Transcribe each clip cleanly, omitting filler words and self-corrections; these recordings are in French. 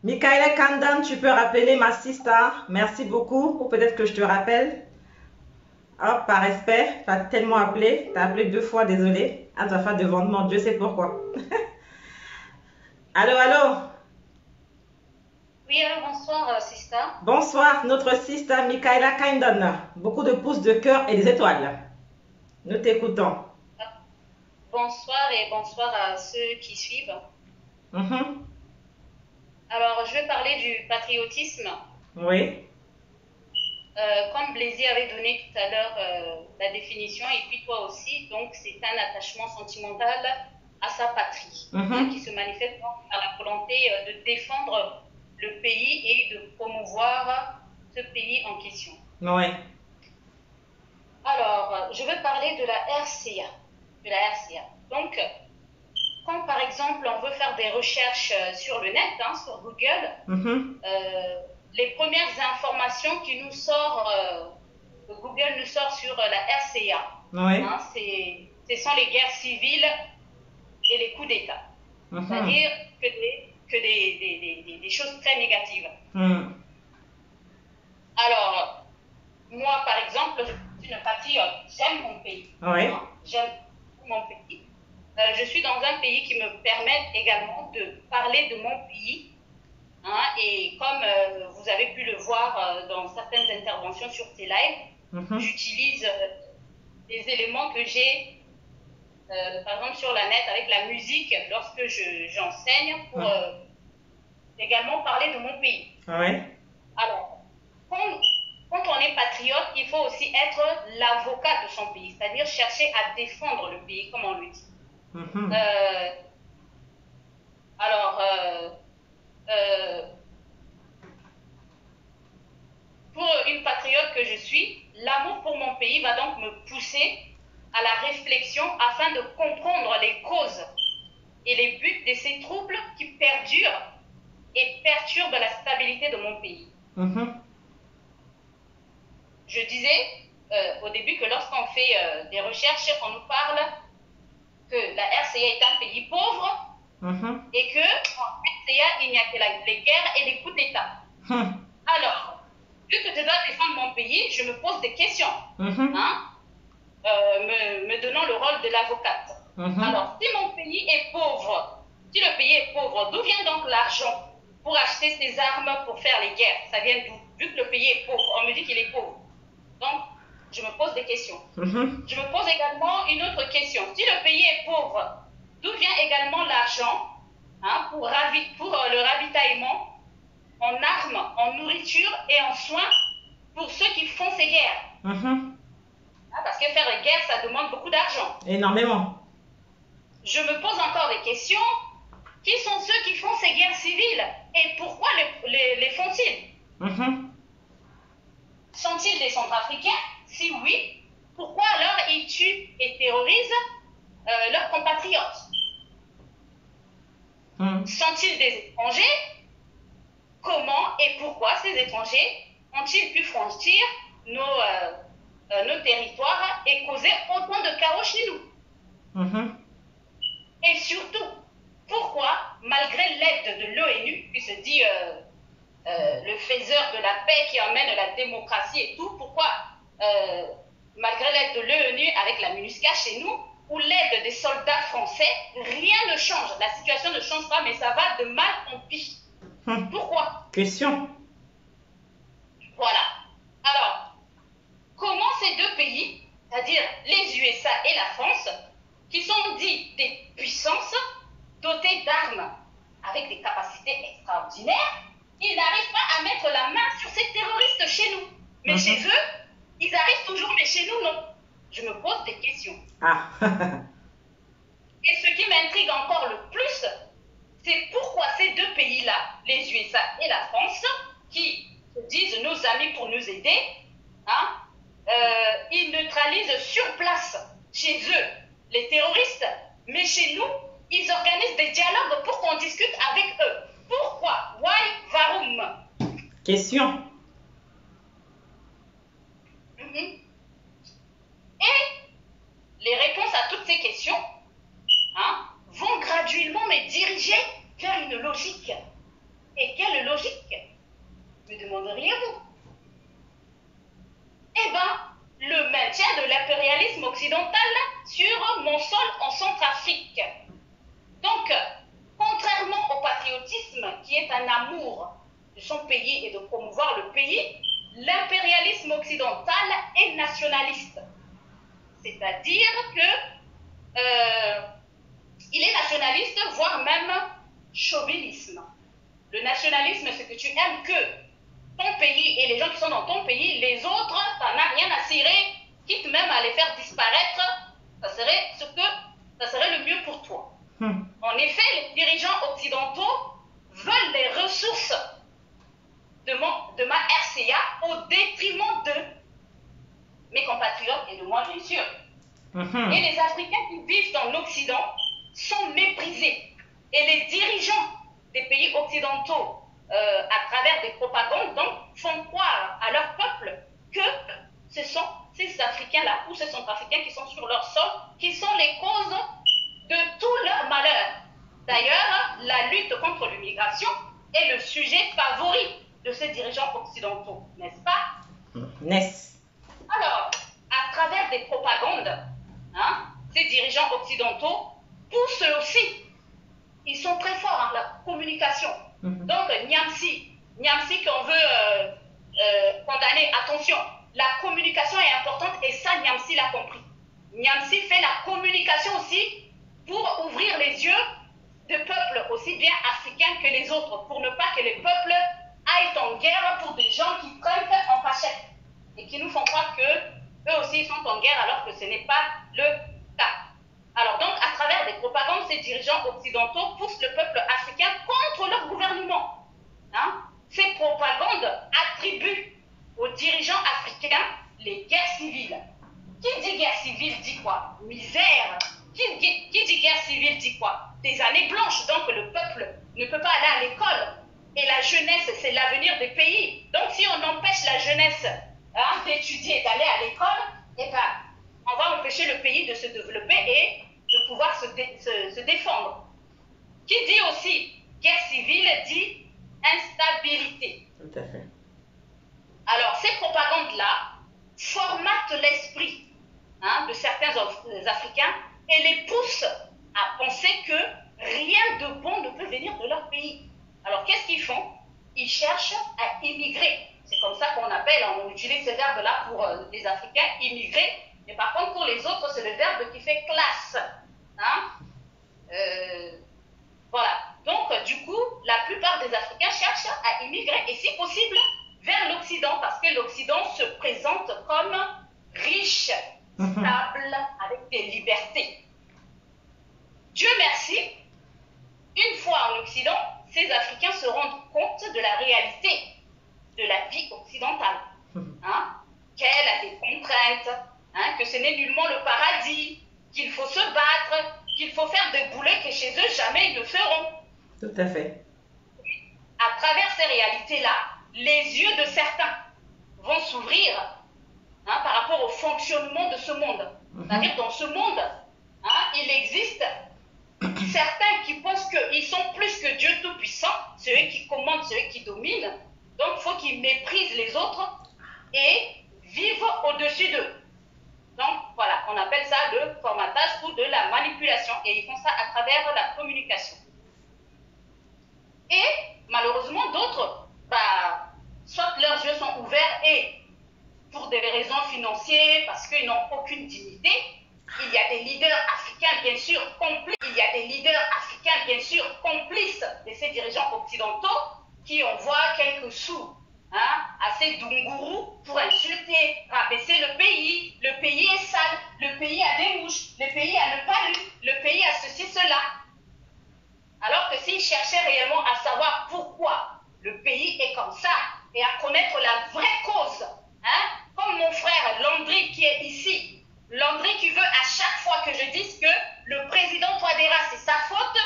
Michaela Kandan, tu peux rappeler ma sister. Merci beaucoup. Ou peut-être que je te rappelle. Hop, par respect, tu as tellement appelé. Tu as appelé 2 fois, désolé. À ta fin devant moi, Dieu sait pourquoi. Allô, allô. Oui, alors bonsoir, Sista. Bonsoir, notre sister Michaela Kandan. Beaucoup de pouces de cœur et des étoiles. Nous t'écoutons. Bonsoir et bonsoir à ceux qui suivent. Mhm. Alors, je vais parler du patriotisme. Oui. Comme Blaise avait donné tout à l'heure la définition, et puis toi aussi, donc c'est un attachement sentimental à sa patrie, qui Mhm. se manifeste par la volonté de défendre le pays et de promouvoir ce pays en question. Oui. Alors, je vais parler de la RCA. De la RCA. Donc, quand par exemple on veut faire des recherches sur le net, sur Google, Mhm. les premières informations qui nous sortent, que Google nous sort sur la RCA, Oui. ce sont les guerres civiles et les coups d'État. Mhm. C'est-à-dire des choses très négatives. Mhm. Alors, moi par exemple, je suis une patriote, j'aime mon pays. Oui. J'aime mon pays. Je suis dans un pays qui me permet également de parler de mon pays. Et comme vous avez pu le voir dans certaines interventions sur ces lives, Mhm. j'utilise des éléments que j'ai, par exemple sur la net avec la musique, lorsque j'enseigne, pour également parler de mon pays. Oui. Alors, quand on est patriote, il faut aussi être l'avocat de son pays, c'est-à-dire chercher à défendre le pays, comme on le dit. Mhm. Alors, pour une patriote que je suis, l'amour pour mon pays va donc me pousser à la réflexion afin de comprendre les causes et les buts de ces troubles qui perdurent et perturbent la stabilité de mon pays. Mhm. Je disais au début que lorsqu'on fait des recherches, on nous parle que la RCA est un pays pauvre Mhm. et qu'en RCA, il n'y a que les guerres et les coups d'État. Mhm. Alors, vu que je dois défendre mon pays, je me pose des questions, Mhm. me donnant le rôle de l'avocate. Mhm. Alors, si mon pays est pauvre, si le pays est pauvre, d'où vient donc l'argent pour acheter ces armes pour faire les guerres? Ça vient d'où? Vu que le pays est pauvre, on me dit qu'il est pauvre. Donc, je me pose des questions. Mhm. Je me pose également une autre question. Si le pays est pauvre, d'où vient également l'argent pour le ravitaillement en armes, en nourriture et en soins pour ceux qui font ces guerres? Mhm. Parce que faire les guerres, ça demande beaucoup d'argent. Énormément. Je me pose encore des questions. Qui sont ceux qui font ces guerres civiles et pourquoi les font-ils? Mhm. Sont-ils des Centrafricains? Si oui, pourquoi alors ils tuent et terrorisent leurs compatriotes? Mhm. Sont-ils des étrangers? Comment et pourquoi ces étrangers ont-ils pu franchir nos territoires et causer autant de chaos chez nous? Mhm. Et surtout, pourquoi, malgré l'aide de l'ONU, qui se dit le faiseur de la paix qui emmène la démocratie et tout, pourquoi, malgré l'aide de l'ONU avec la MINUSCA chez nous, ou l'aide des soldats français, rien ne change. La situation ne change pas, mais ça va de mal en pis. Pourquoi? Question. Voilà. Alors, comment ces deux pays, c'est-à-dire les USA et la France, qui sont dits des puissances dotées d'armes avec des capacités extraordinaires, ils n'arrivent pas à mettre la main sur ces terroristes chez nous. Mais chez eux, ils arrivent toujours, mais chez nous, non. Je me pose des questions. Ah. Et ce qui m'intrigue encore le plus, c'est pourquoi ces deux pays-là, les USA et la France, qui se disent nos amis pour nous aider, ils neutralisent sur place, chez eux, les terroristes, mais chez nous, ils organisent des dialogues pour qu'on discute avec eux. Pourquoi? Why? Varum? Question. Et les réponses à toutes ces questions vont graduellement me diriger vers une logique. Et quelle qui est un amour de son pays et de promouvoir le pays, l'impérialisme occidental est nationaliste. C'est-à-dire que il est nationaliste, voire même chauvinisme. Le nationalisme, c'est que tu aimes que ton pays et les gens qui sont dans ton pays, les autres, t'en as rien à cirer, quitte même à les faire disparaître, ça serait le mieux pour toi. En effet, les dirigeants occidentaux veulent des ressources de ma RCA au détriment de mes compatriotes et de moi, bien sûr. Et les Africains qui vivent dans l'Occident sont méprisés. Et les dirigeants des pays occidentaux, à travers des propagandes, donc, font croire à leur peuple que ce sont ces Africains-là ou ces Centrafricains qui sont sur leur sol, qui sont les causes de tout leur malheur. D'ailleurs, la lutte contre l'immigration est le sujet favori de ces dirigeants occidentaux, n'est-ce pas? N'est-ce? Alors, à travers des propagandes, ces dirigeants occidentaux poussent aussi. Ils sont très forts en la communication. Donc, Niamsi qu'on veut condamner, attention, la communication est importante et ça, Niamsi l'a compris. Niamsi fait la communication aussi pour ouvrir les yeux de peuples aussi bien africains que les autres, pour ne pas que les peuples aillent en guerre pour des gens qui prennent en cachette et qui nous font croire qu'eux aussi ils sont en guerre alors que ce n'est pas le cas. Alors donc, à travers des propagandes, ces dirigeants occidentaux poussent le peuple africain contre leur gouvernement. Ces propagandes attribuent aux dirigeants africains les guerres civiles. Qui dit guerre civile dit quoi? Misère. Qui dit guerre civile dit quoi? Des années blanches, donc le peuple ne peut pas aller à l'école. Et la jeunesse, c'est l'avenir des pays. Donc si on empêche la jeunesse d'étudier et d'aller à l'école, eh ben, on va empêcher le pays de se développer et de pouvoir se défendre. Qui dit aussi guerre civile dit instabilité. Tout à fait. Alors, ces propagandes-là formatent l'esprit de certains Africains et les poussent à penser que rien de bon ne peut venir de leur pays. Alors, qu'est-ce qu'ils font? Ils cherchent à immigrer. C'est comme ça qu'on appelle, on utilise ce verbe-là pour les Africains, immigrer. Mais par contre, pour les autres, c'est le verbe qui fait classe. Voilà. Donc, du coup, la plupart des Africains cherchent à immigrer, et si possible, vers l'Occident, parce que l'Occident se présente comme riche, stable, avec des libertés. Dieu merci, une fois en Occident, ces Africains se rendent compte de la réalité de la vie occidentale. Qu'elle a des contraintes, que ce n'est nullement le paradis, qu'il faut se battre, qu'il faut faire des boulets que chez eux jamais ils ne feront. Tout à fait. À travers ces réalités-là, les yeux de certains vont s'ouvrir par rapport au fonctionnement de ce monde. C'est-à-dire dans ce monde, il existe certains qui pensent qu'ils sont plus que Dieu Tout-Puissant, c'est eux qui commandent, c'est eux qui dominent. Donc il faut qu'ils méprisent les autres et vivent au-dessus d'eux. Donc voilà, on appelle ça le formatage ou de la manipulation. Et ils font ça à travers la communication. Et malheureusement, d'autres, soit leurs yeux sont ouverts et pour des raisons financières, parce qu'ils n'ont aucune dignité, il y a des leaders africains, bien sûr, complices. Il y a des leaders africains, bien sûr, complices de ces dirigeants occidentaux qui envoient quelques sous à ces Dungourous pour insulter, rabaisser le pays. Le pays est sale, le pays a des mouches, le pays a le palu, le pays a ceci, cela. Alors que s'ils cherchaient réellement à savoir pourquoi le pays est comme ça et à connaître la vraie cause, comme mon frère Landry qui est ici, Landry qui veut à chaque fois que je dise que le président Touadéra c'est sa faute,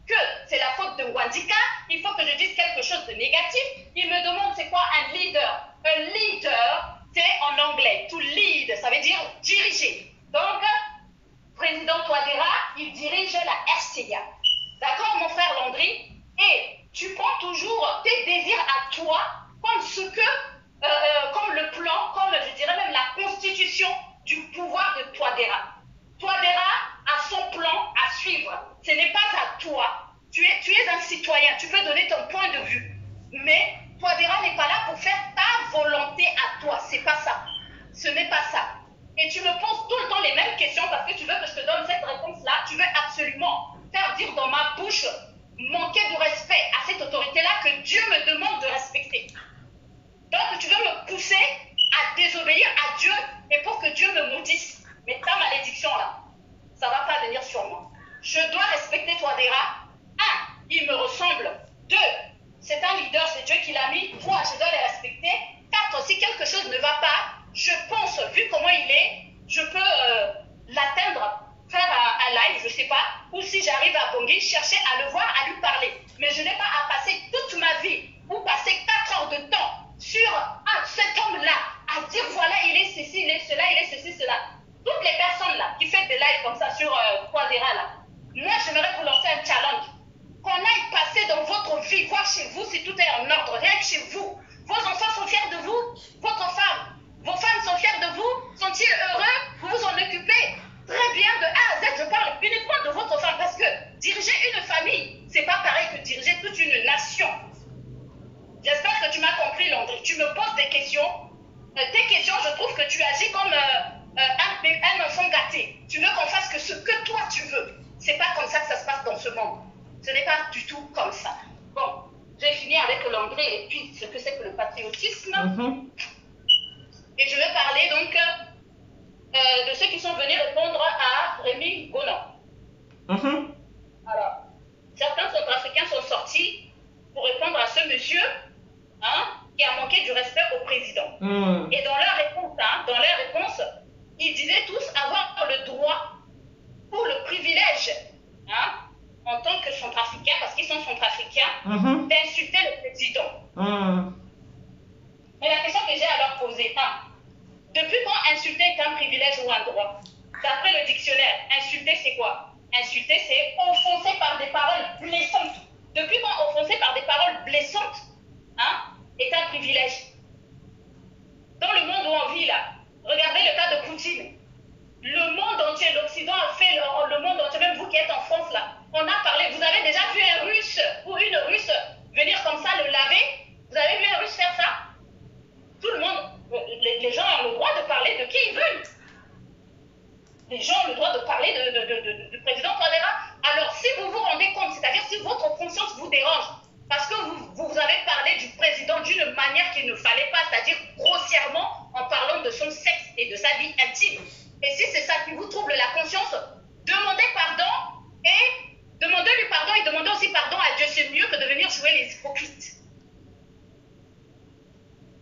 que c'est la faute de Wandika, il faut que je dise quelque chose de négatif. Il me demande c'est quoi un leader. Un leader, c'est en anglais, to lead, ça veut dire diriger. Donc, président Touadéra, il dirige la RCA. D'accord, mon frère Landry? Et tu prends toujours tes désirs à toi comme ce que, comme le plan, comme je dirais même la constitution du pouvoir de Touadéra. Touadéra a son plan à suivre. Ce n'est pas à toi. tu es un citoyen, tu peux donner ton point de vue. Mais Touadéra n'est pas là pour faire ta volonté à toi. C'est pas ça. Ce n'est pas ça. Et tu me poses tout le temps les mêmes questions parce que tu veux que je te donne cette réponse-là. Tu veux absolument faire dire dans ma bouche, manquer de respect à cette autorité-là que Dieu me demande de respecter. Donc tu veux me pousser à désobéir à Dieu et pour que Dieu me maudisse. Mais ta malédiction-là, ça ne va pas venir sur moi. Je dois respecter Touadéra. 1, il me ressemble. 2, c'est un leader, c'est Dieu qui l'a mis. 3, je dois les respecter. 4, si quelque chose ne va pas, je pense, vu comment il est, je peux l'atteindre, faire un live, je ne sais pas, ou si j'arrive à Bangui, chercher à le voir, à lui parler. Mais je n'ai pas à passer toute ma vie ou passer 4 heures de temps sur cet homme-là, à dire voilà, il est ceci, il est cela, il est ceci, cela. Toutes les personnes là qui font des lives comme ça sur Touadéra là, moi j'aimerais vous lancer un challenge. Qu'on aille passer dans votre vie, voir chez vous si tout est en ordre, rien que chez vous. Vos enfants sont fiers de vous, vos femmes sont fières de vous, sont-ils heureux, vous vous en occupez très bien de A à Z. Je parle uniquement de votre femme parce que diriger une famille, c'est pas pareil que diriger toute une nation. J'espère que tu m'as compris, Landry. Tu me poses des questions. Tes questions, je trouve que tu agis comme un enfant gâté. Tu veux qu'on fasse que ce que toi tu veux. C'est pas comme ça que ça se passe dans ce monde. Ce n'est pas du tout comme ça. Bon, j'ai fini avec Landry et puis ce que c'est que le patriotisme. Et je vais parler donc de ceux qui sont venus répondre à Rémi Gonan. Alors, certains Centrafricains sont sortis pour répondre à ce monsieur qui a manqué du respect au président. Et dans leur réponse, ils disaient tous avoir le droit ou le privilège, en tant que Centrafricains, parce qu'ils sont Centrafricains, d'insulter le président. Mais la question que j'ai à leur poser, depuis quand insulter est un privilège ou un droit? D'après le dictionnaire, insulter c'est quoi? Insulter c'est offenser par des paroles blessantes. Depuis quand offenser par des paroles blessantes est un privilège? Dans le monde où on vit là, regardez le cas de Poutine. Le monde entier, l'Occident a fait le monde entier, même vous qui êtes en France là, on a parlé. Vous avez déjà vu un Russe ou une Russe venir comme ça le laver? Vous avez vu un Russe faire ça? Tout le monde, les gens ont le droit de parler de qui ils veulent. Les gens ont le droit de parler du président Touadéra. Alors si vous vous rendez compte, c'est-à-dire si votre conscience vous dérange, parce que vous avez parlé du président d'une manière qu'il ne fallait pas, c'est-à-dire grossièrement en parlant de son sexe et de sa vie intime. Et si c'est ça qui vous trouble la conscience, demandez pardon et demandez-lui pardon et demandez aussi pardon à Dieu. C'est mieux que de venir jouer les hypocrites.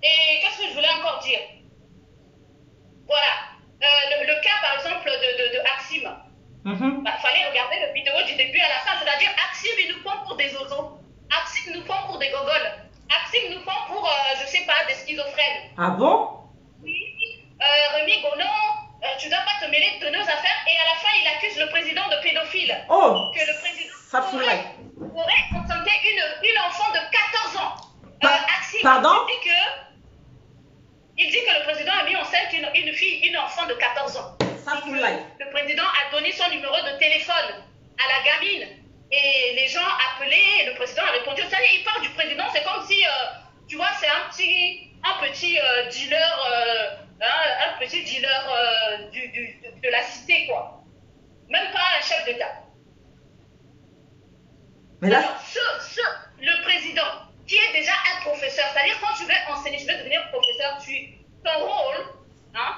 Et qu'est-ce que je voulais encore dire? Voilà. Le cas, par exemple, de Axime. Fallait regarder la vidéo du début à la fin. C'est-à-dire, Axime, il nous prend pour des oiseaux. Axime nous prend pour des gogoles. Axime nous prend pour, je sais pas, des schizophrènes. Ah bon? Oui. Rémi Gonan, tu dois pas te mêler de nos affaires. Et à la fin, il accuse le président de pédophile. Oh! Que le président ça aurait consenté une enfant de 14 ans. Axime, pardon? Il dit que le président a mis enceinte une fille, une enfant de 14 ans. Le président a donné son numéro de téléphone à la gamine. Et les gens appelaient, et le président a répondu. Vous savez, il parle du président, c'est comme si, tu vois, c'est un petit dealer, de la cité, quoi. Même pas un chef d'État. Mais là... Alors, le président, qui est déjà un professeur, c'est-à-dire quand tu veux enseigner, tu veux devenir professeur, ton rôle,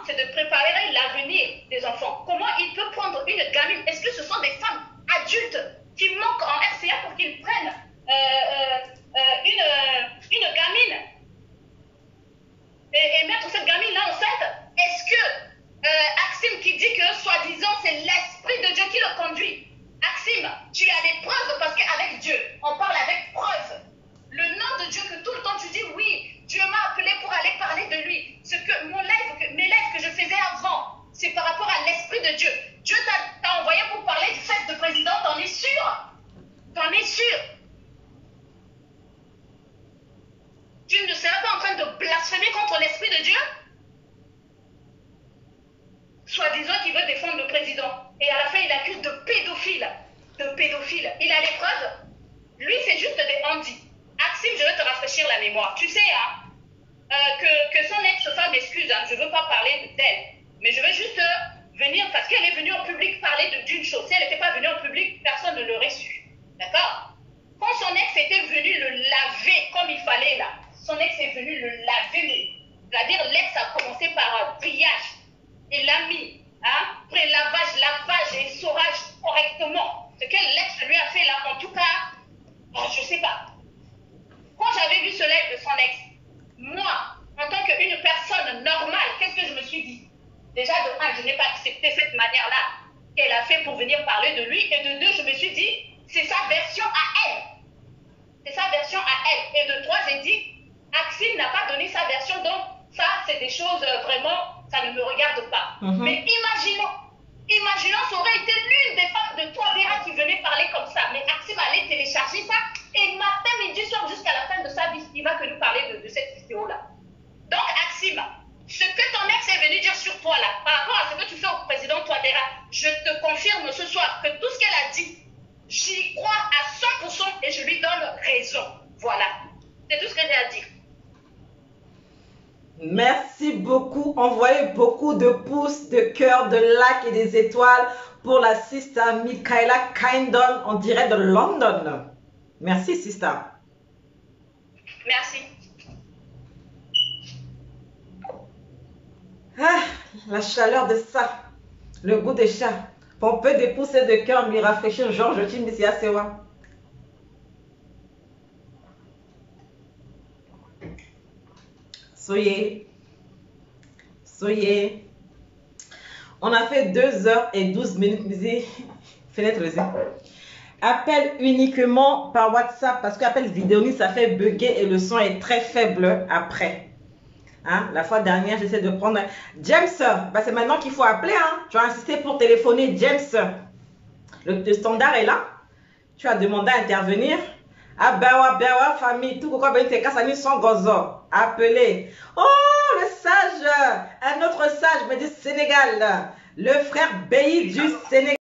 c'est de préparer l'avenir des enfants. Comment il peut prendre une gamine? Est-ce que ce sont des femmes adultes qui manquent en RCA pour qu'ils prennent une gamine et mettre cette gamine-là enceinte? Est-ce que Axime qui dit que soi-disant c'est l'Esprit de Dieu qui le conduit? Axime, tu as des preuves parce qu'avec Dieu, on parle avec preuves. Le nom de Dieu que tout le temps tu dis oui, Dieu m'a appelé pour aller parler de lui. Mes lives que je faisais avant, c'est par rapport à l'Esprit de Dieu. Dieu t'a envoyé pour parler du fait de président, t'en es sûr? T'en es sûr? Tu ne seras pas en train de blasphémer contre l'Esprit de Dieu? Soi-disant qu'il veut défendre le président. Et à la fin, il accuse de pédophile. Il a les preuves? Maxime, je vais te rafraîchir la mémoire. Tu sais, hein, que son ex-femme m'excuse, hein, je ne veux pas parler d'elle, mais je vais juste venir, parce qu'elle est venue en public parler d'une chose. Si elle n'était pas venue en public, personne ne l'aurait su. D'accord? Quand son ex était venu le laver comme il fallait là, son ex est venu le laver, c'est-à-dire l'ex a commencé par un brillage. Il l'a mis, hein, lavage et saurage correctement. Ce que l'ex lui a fait là, en tout cas, je ne sais pas. Quand j'avais vu ce live de son ex, moi, en tant qu'une personne normale, qu'est-ce que je me suis dit? Déjà, de un, je n'ai pas accepté cette manière-là qu'elle a fait pour venir parler de lui. Et de deux, je me suis dit, c'est sa version à elle. C'est sa version à elle. Et de trois, j'ai dit, Axine n'a pas donné sa version, donc ça, c'est des choses vraiment, ça ne me regarde pas. Mais imaginons, ça aurait été l'une des femmes de toi, Vera, qui venait parler comme ça. Mais Axine allait télécharger ça et matin, midi, soir, jusqu'à la fin de sa vie, il va que nous parler de cette vidéo-là. Donc, Axime, ce que ton ex est venu dire sur toi, là, par rapport à ce que tu fais au président Touadéra, je te confirme ce soir que tout ce qu'elle a dit, j'y crois à 100% et je lui donne raison. Voilà. C'est tout ce que j'ai à dire. Merci beaucoup. Envoyez beaucoup de pouces, de cœurs, de likes et des étoiles pour la sister Michaela Kindon en direct de London. Merci, sister. Merci. Ah, la chaleur de ça, le goût des chats. Pomper des pouces et de cœur, lui rafraîchir Georges Chimbisia Sewa. Soyez. On a fait 2h12 musique. Fenêtre les yeux. Appel uniquement par WhatsApp parce qu'appel vidéo, ça fait bugger et le son est très faible après. Hein? La fois dernière, j'essaie de prendre James. Bah, c'est maintenant qu'il faut appeler. Hein? Tu as insisté pour téléphoner James. Le standard est là. Tu as demandé à intervenir. Ah, bewa, famille, tout quoi, ben, t'es cassani sans gozo. Appelez. Oh, le sage. Un autre sage, mais du Sénégal. Le frère Beyi du Sénégal.